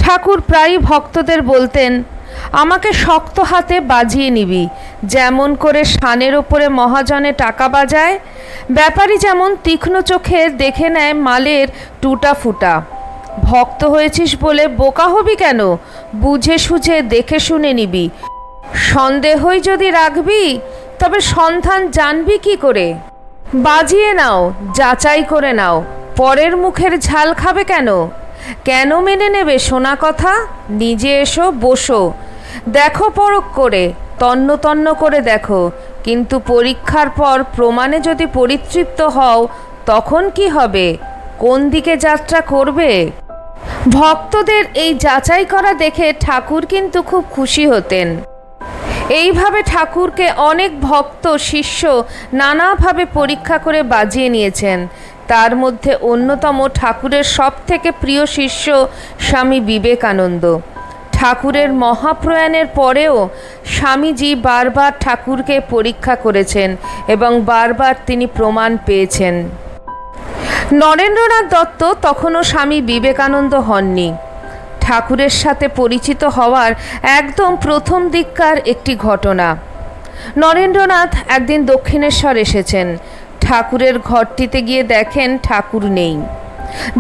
ঠাকুর প্রায়ই ভক্তদের বলতেন, আমাকে শক্ত হাতে বাজিয়ে নিবি, যেমন করে শানের ওপরে মহাজনে টাকা বাজায়। ব্যাপারী যেমন তীক্ষ্ণ চোখে দেখে নেয় মালের টুটা ফুটা। ভক্ত হয়েছিস বলে বোকা হবি কেন? বুঝে সুঝে দেখে শুনে নিবি। সন্দেহই যদি রাখবি তবে সন্ধান জানবি কি করে? বাজিয়ে নাও, যাচাই করে নাও, পরের মুখের ঝাল খাবে কেন? কেন মেনে নেবে শোনা কথা? নিজে এসো, বসো, দেখো পরখ করে, তন্ন তন্ন করে দেখো, কিন্তু পরীক্ষার পর প্রমাণে যদি পরিতৃপ্ত হও তখন কি হবে? কোন দিকে যাত্রা করবে? ভক্তদের এই যাচাই করা দেখে ঠাকুর কিন্তু খুব খুশি হতেন। এইভাবে ঠাকুরকে অনেক ভক্ত শিষ্য নানাভাবে পরীক্ষা করে বাজিয়ে নিয়েছেন। তার মধ্যে অন্যতম ঠাকুরের সবথেকে প্রিয় শিষ্য স্বামী বিবেকানন্দ। ঠাকুরের মহাপ্রয়াণের পরেও স্বামীজি বারবার ঠাকুরকে পরীক্ষা করেছেন এবং বারবার তিনি প্রমাণ পেয়েছেন। নরেন্দ্রনাথ দত্ত তখনও স্বামী বিবেকানন্দ হননি। ঠাকুরের সাথে পরিচিত হওয়ার একদম প্রথম দিককার একটি ঘটনা। নরেন্দ্রনাথ একদিন দক্ষিণেশ্বর এসেছেন। ঠাকুরের ঘরটিতে গিয়ে দেখেন ঠাকুর নেই।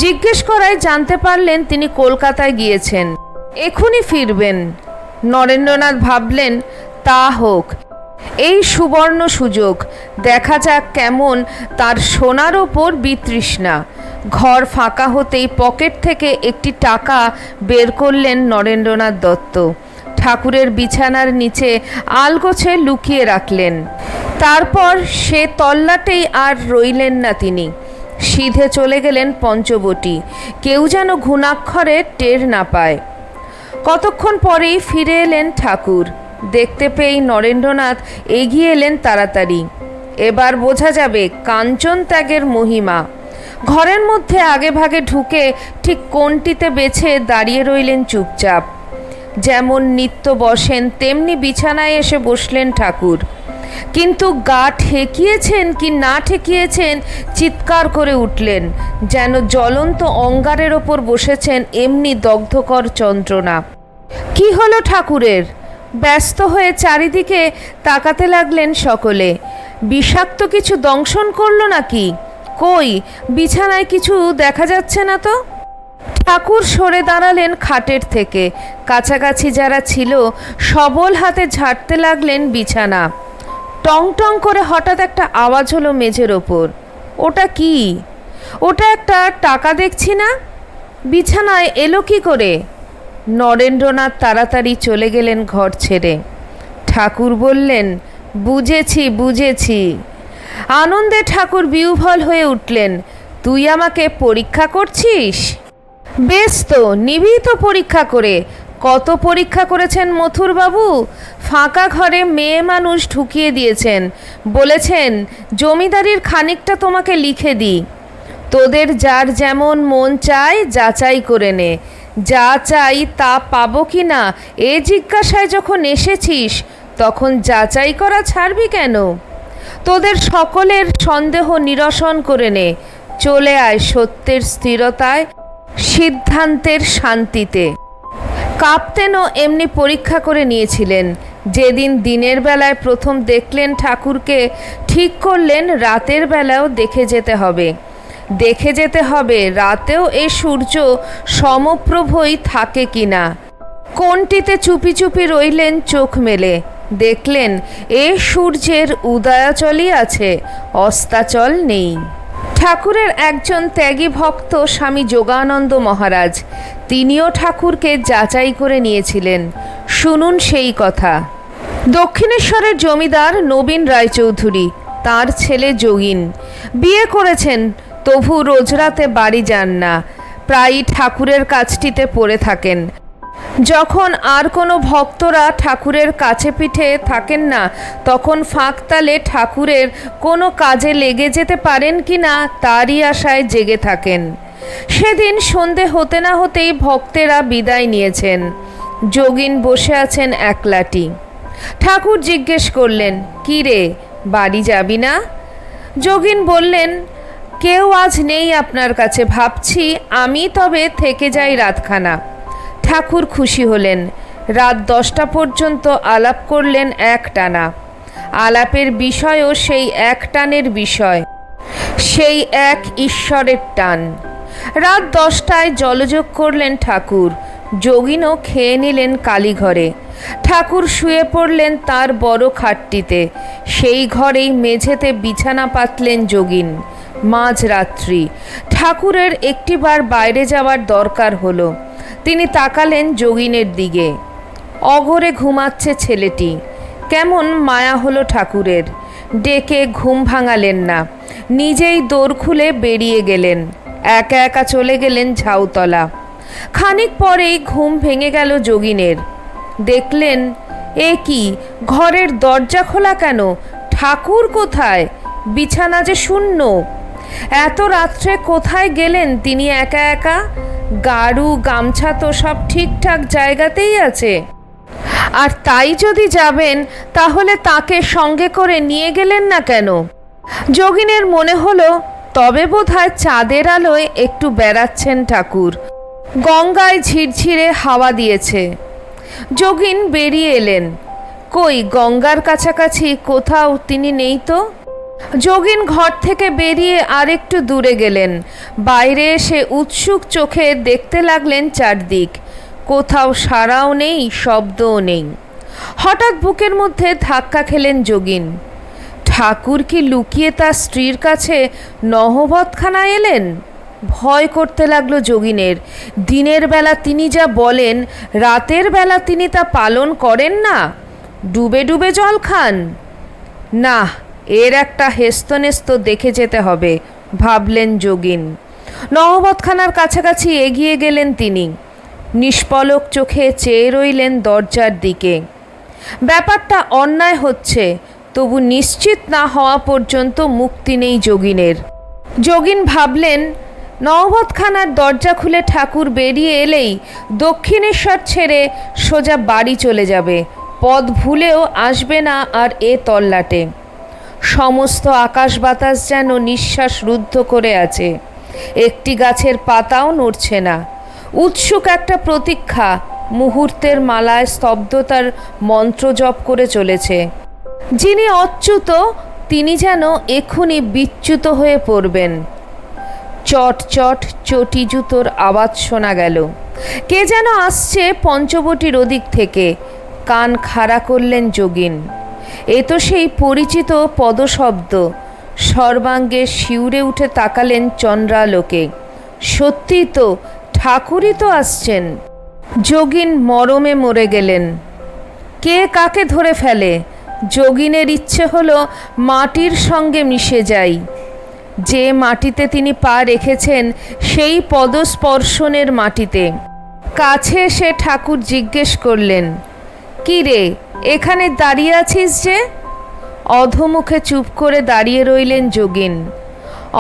জিজ্ঞেস করায় জানতে পারলেন তিনি কলকাতায় গিয়েছেন, এখনই ফিরবেন। নরেন্দ্রনাথ ভাবলেন, তা হোক, এই সুবর্ণ সুযোগ, দেখা যাক কেমন তার সোনার ওপর বিতৃষ্ণা। ঘর ফাঁকা হতেই পকেট থেকে একটি টাকা বের করলেন নরেন্দ্রনাথ দত্ত। ঠাকুরের বিছানার নিচে আলগোছে লুকিয়ে রাখলেন। তারপর সে তল্লাটেই আর রইলেন না তিনি। সিধে চলে গেলেন পঞ্চবটী, কেউ যেন ঘুণাক্ষরে টের না পায়। কতক্ষণ পরেই ফিরে এলেন ঠাকুর। দেখতে পেয়েই নরেন্দ্রনাথ এগিয়ে এলেন তাড়াতাড়ি। এবার বোঝা যাবে কাঞ্চন ত্যাগের মহিমা। ঘরের মধ্যে আগে ভাগে ঢুকে ঠিক কোণটিতে বেছে দাঁড়িয়ে রইলেন চুপচাপ। যেমন নিত্য বসেন তেমনি বিছানায় এসে বসলেন ঠাকুর। কিন্তু গা ঠেকিয়েছেন কি না ঠেকিয়েছেন চিৎকার করে উঠলেন, যেন জ্বলন্ত অঙ্গারের ওপর বসেছেন, এমনি দগ্ধকর যন্ত্রণা। কি হলো ঠাকুরের? ব্যস্ত হয়ে চারিদিকে তাকাতে লাগলেন সকলে। বিষাক্ত কিছু দংশন করলো নাকি? কই, বিছানায় কিছু দেখা যাচ্ছে না তো। ঠাকুর সরে দাঁড়ালেন খাটের থেকে। কাছাকাছি যারা ছিল সবল হাতে ঝাড়তে লাগলেন বিছানা। টং টং করে হঠাৎ একটা আওয়াজ হলো মেঝের ওপর। ওটা কি? ওটা একটা টাকা দেখছি না। বিছানায় এলো কি করে? নরেন্দ্রনাথ তাড়াতাড়ি চলে গেলেন ঘর ছেড়ে। ঠাকুর বললেন, বুঝেছি বুঝেছি। আনন্দে ঠাকুর বিহ্বল হয়ে উঠলেন, তুই আমাকে পরীক্ষা করছিস? বেশ তো, নিবি তো পরীক্ষা করে। কত পরীক্ষা করেছেন মথুরবাবু। ফাঁকা ঘরে মেয়ে মানুষ ঢুকিয়ে দিয়েছেন, বলেছেন জমিদারির খানিকটা তোমাকে লিখে দিই। তোদের যার যেমন মন চায় যাচাই করে নে। যা চাই তা পাবো কি না এ জিজ্ঞাসায় যখন এসেছিস তখন যাচাই করা ছাড়বি কেন? তোদের সকলের সন্দেহ নিরসন করে নে। চলে আয় সত্যের স্থিরতায়, সিদ্ধান্তের শান্তিতে। কাপ্তেনও এমনি পরীক্ষা করে নিয়েছিলেন। যেদিন দিনের বেলায় প্রথম দেখলেন ঠাকুরকে, ঠিক করলেন রাতের বেলাও দেখে যেতে হবে। দেখে যেতে হবে রাতেও এ সূর্য সমপ্রভই থাকে কিনা। কোনটিতে চুপি চুপি রইলেন চোখ মেলে। দেখলেন এ সূর্যের উদয়াচলই আছে, অস্তাচল নেই। ঠাকুরের একজন ত্যাগী ভক্ত স্বামী যোগানন্দ মহারাজ, তিনিও ঠাকুরকে যাচাই করে নিয়েছিলেন। শুনুন সেই কথা। দক্ষিণেশ্বরের জমিদার নবীন রায়চৌধুরী, তার ছেলে যোগিন, বিয়ে করেছেন, তবু রোজ রাতে বাড়ি যান না। প্রায়ই ঠাকুরের কাছটিতে পড়ে থাকেন। যখন আর কোনো ভক্তরা ঠাকুরের কাছে পিঠে থাকেন না, তখন ফাঁকতালে ঠাকুরের কোনো কাজে লেগে যেতে পারেন কি না তারই আশায় জেগে থাকেন। সেদিন সন্ধে হতে না হতেই ভক্তেরা বিদায় নিয়েছেন। যোগিন বসে আছেন একলাটি। ঠাকুর জিজ্ঞেস করলেন, কি রে, বাড়ি যাবি না? যোগিন বললেন, কেউ আজ নেই আপনার কাছে, ভাবছি আমি তবে থেকে যাই রাতখানা। ঠাকুর খুশি হলেন। রাত 10টা পর্যন্ত আলাপ করলেন একটানা। আলাপের বিষয়ও সেই এক টানের বিষয়, সেই এক ঈশ্বরের টান। রাত 10টায় জলযোগ করলেন ঠাকুর। যোগিনও খেয়ে নিলেন কালীঘরে। ঠাকুর শুয়ে পড়লেন তার বড় খাটটিতে। সেই ঘরেই মেঝেতে বিছানা পাতলেন যোগিন। মাঝরাত্রি। ঠাকুরের একটিবার বাইরে যাওয়ার দরকার হলো। তিনি তাকালেন যোগিনের দিকে। অঘরে ঘুমাচ্ছে ছেলেটি। কেমন মায়া হলো ঠাকুরের। ডেকে ঘুম ভাঙালেন না, নিজেই দোর খুলে বেরিয়ে গেলেন। একা একা চলে গেলেন ঝাউতলা। খানিক পরেই ঘুম ভেঙে গেল যোগিনের। দেখলেন, এ কি, ঘরের দরজা খোলা কেন? ঠাকুর কোথায়? বিছানা যে শূন্য। এত রাত্রে কোথায় গেলেন তিনি একা একা? গাড়ু গামছা তো সব ঠিকঠাক জায়গাতেই আছে। আর তাই যদি যাবেন, তাহলে তাকে সঙ্গে করে নিয়ে গেলেন না কেন? যোগিনের মনে হলো, তবে বোধহয় চাঁদের আলোয় একটু বেড়াচ্ছেন ঠাকুর। গঙ্গায় ঝিরঝিরে হাওয়া দিয়েছে। যোগিন বেরিয়ে এলেন। কই, গঙ্গার কাছাকাছি কোথাও তিনি নেই তো। যোগিন ঘর থেকে বেরিয়ে আরেকটু দূরে গেলেন। বাইরে এসে উৎসুক চোখে দেখতে লাগলেন চারদিক। কোথাও সাড়াও নেই, শব্দও নেই। হঠাৎ বুকের মধ্যে ধাক্কা খেলেন যোগিন। ঠাকুর কি লুকিয়ে তার স্ত্রীর কাছে নহবতখানায় এলেন? ভয় করতে লাগলো যোগিনের। দিনের বেলা তিনি যা বলেন, রাতের বেলা তিনি তা পালন করেন না? ডুবে ডুবে জল খান? না, এর একটা হেস্তনেস্ত দেখে যেতে হবে, ভাবলেন যোগিন। নহবতখানার কাছাকাছি এগিয়ে গেলেন তিনি। নিষ্পলক চোখে চেয়ে রইলেন দরজার দিকে। ব্যাপারটা অন্যায় হচ্ছে, তবু নিশ্চিত না হওয়া পর্যন্ত মুক্তি নেই যোগিনের। যোগিন ভাবলেন, নহবতখানার দরজা খুলে ঠাকুর বেরিয়ে এলেই দক্ষিণেশ্বর ছেড়ে সোজা বাড়ি চলে যাবে। পথ ভুলেও আসবে না আর এ তল্লাটে। সমস্ত আকাশ বাতাস যেন নিঃশ্বাস রুদ্ধ করে আছে। একটি গাছের পাতাও নড়ছে না। উৎসুক একটা প্রতীক্ষা মুহূর্তের মালায় স্তব্ধতার মন্ত্র জপ করে চলেছে। যিনি অচ্যুত, তিনি যেন এক্ষুনি বিচ্যুত হয়ে পড়বেন। চট চট চটি জুতোর আওয়াজ শোনা গেল। কে যেন আসছে পঞ্চবটির ওদিক থেকে। কান খাড়া করলেন যোগিন। এ তো সেই পরিচিত পদশব্দ। সর্বাঙ্গে শিউরে উঠে তাকালেন চন্দ্রালোকে। সত্যি তো, ঠাকুরই তো আসছেন। যোগিন মরমে মরে গেলেন। কে কাকে ধরে ফেলে? যোগিনের ইচ্ছে হলো মাটির সঙ্গে মিশে যাই। যে মাটিতে তিনি পা রেখেছেন, সেই পদস্পর্শনের মাটিতে। কাছে এসে ঠাকুর জিজ্ঞেস করলেন, কি রে, এখানে দাঁড়িয়ে আছিস যে? অধোমুখে চুপ করে দাঁড়িয়ে রইলেন যোগিন।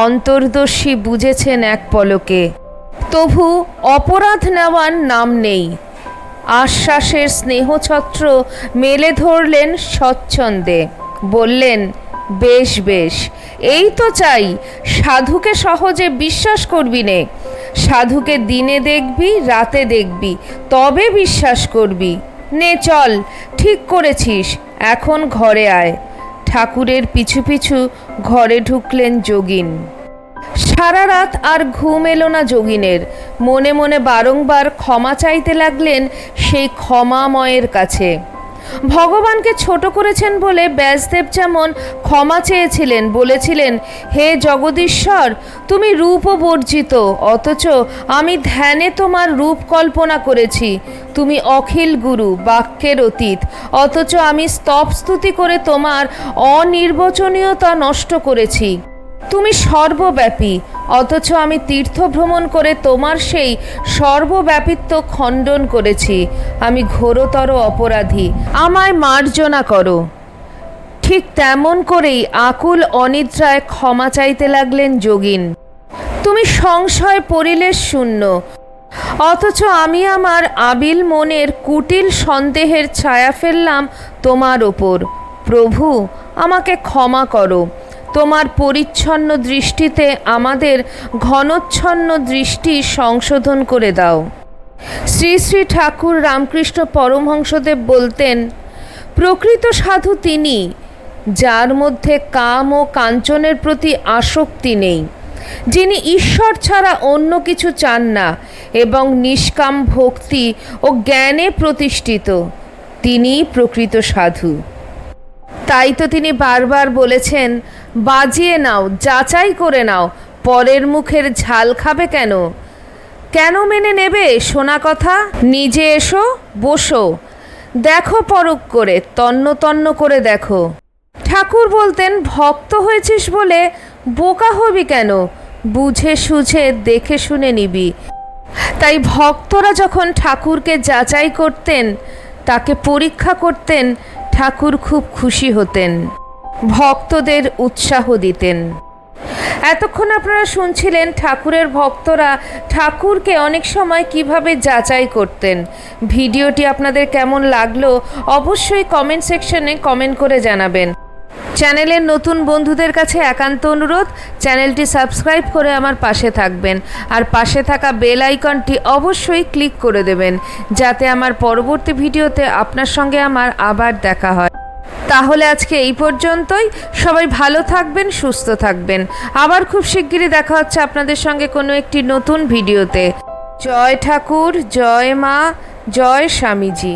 অন্তর্দর্শী বুঝেছেন এক পলকে, তবু অপরাধ নেওয়ার নাম নেই। আশ্বাসের স্নেহছত্র মেলে ধরলেন স্বচ্ছন্দে। বললেন, বেশ বেশ, এই তো চাই। সাধুকে সহজে বিশ্বাস করবি নে। সাধুকে দিনে দেখবি, রাতে দেখবি, তবে বিশ্বাস করবি। নে চল, ঠিক করেছিস, এখন ঘরে আয়। ঠাকুরের পিছু পিছু ঘরে ঢুকলেন যোগিন। সারা রাত আর ঘুম এলো না যোগিনের। মনে মনে বারংবার ক্ষমা চাইতে লাগলেন সেই ক্ষমাময়ের কাছে। ভগবানকে ছোট করেছেন বলে ব্যাসদেব যেমন ক্ষমা চেয়েছিলেন, বলেছিলেন, হে জগদীশ্বর, তুমি রূপবর্জিত, অথচ আমি ধ্যানে তোমার রূপ কল্পনা করেছি। তুমি অখিল গুরু, বাক্যের অতীত, অথচ আমি স্তব স্তুতি করে তোমার অনির্বচনীয়তা নষ্ট করেছি। তুমি সর্বব্যাপী, অথচ আমি তীর্থ ভ্রমণ করে তোমার সেই সর্বব্যাপিত্ব খণ্ডন করেছি। আমি ঘোরতর অপরাধী, আমায় মার্জনা করো। ঠিক তেমন করেই আকুল অনিদ্রায় ক্ষমা চাইতে লাগলেন যোগিন। তুমি সংশয় পরিলেশ শূন্য, অথচ আমি আমার আবিল মনের কুটিল সন্দেহের ছায়া ফেললাম তোমার ওপর। প্রভু, আমাকে ক্ষমা করো। তোমার পরিচ্ছন্ন দৃষ্টিতে আমাদের ঘনচ্ছন্ন দৃষ্টি সংশোধন করে দাও। শ্রী শ্রী ঠাকুর রামকৃষ্ণ পরমহংসদেব বলতেন, প্রকৃত সাধু তিনি যার মধ্যে কাম ও কাঞ্চনের প্রতি আসক্তি নেই, যিনি ঈশ্বর ছাড়া অন্য কিছু চান না এবং নিষ্কাম ভক্তি ও জ্ঞানে প্রতিষ্ঠিত, তিনিই প্রকৃত সাধু। তাই তো তিনি বারবার বলেছেন, বাজিয়ে নাও, যাচাই করে নাও, পরের মুখের ঝাল খাবে কেন? কেন মেনে নেবে শোনা কথা? নিজে এসো, বসো, দেখো পরখ করে, তন্ন তন্ন করে দেখো। ঠাকুর বলতেন, ভক্ত হয়েছিস বলে বোকা হবি কেন? বুঝে সুঝে দেখে শুনে নিবি। তাই ভক্তরা যখন ঠাকুরকে যাচাই করতেন, তাকে পরীক্ষা করতেন, ঠাকুর খুব খুশি হতেন, ভক্তদের উৎসাহ দিতেন। এতক্ষণ আপনারা শুনছিলেন ঠাকুরের ভক্তরা ঠাকুরকে অনেক সময় কিভাবে যাচাই করতেন। ভিডিওটি আপনাদের কেমন লাগলো অবশ্যই কমেন্ট সেকশনে কমেন্ট করে জানাবেন। চ্যানেলের নতুন বন্ধুদের কাছে একান্ত অনুরোধ, চ্যানেলটি সাবস্ক্রাইব করে আমার পাশে থাকবেন আর পাশে থাকা বেল আইকনটি অবশ্যই ক্লিক করে দেবেন, যাতে আমার পরবর্তী ভিডিওতে আপনার সঙ্গে আমার আবার দেখা হয়। তাহলে আজকে এই পর্যন্তই। সবাই ভালো থাকবেন, সুস্থ থাকবেন। আবার খুব শিগগিরই দেখা হচ্ছে আপনাদের সঙ্গে কোনো একটি নতুন ভিডিওতে। জয় ঠাকুর, জয় মা, জয় স্বামীজি।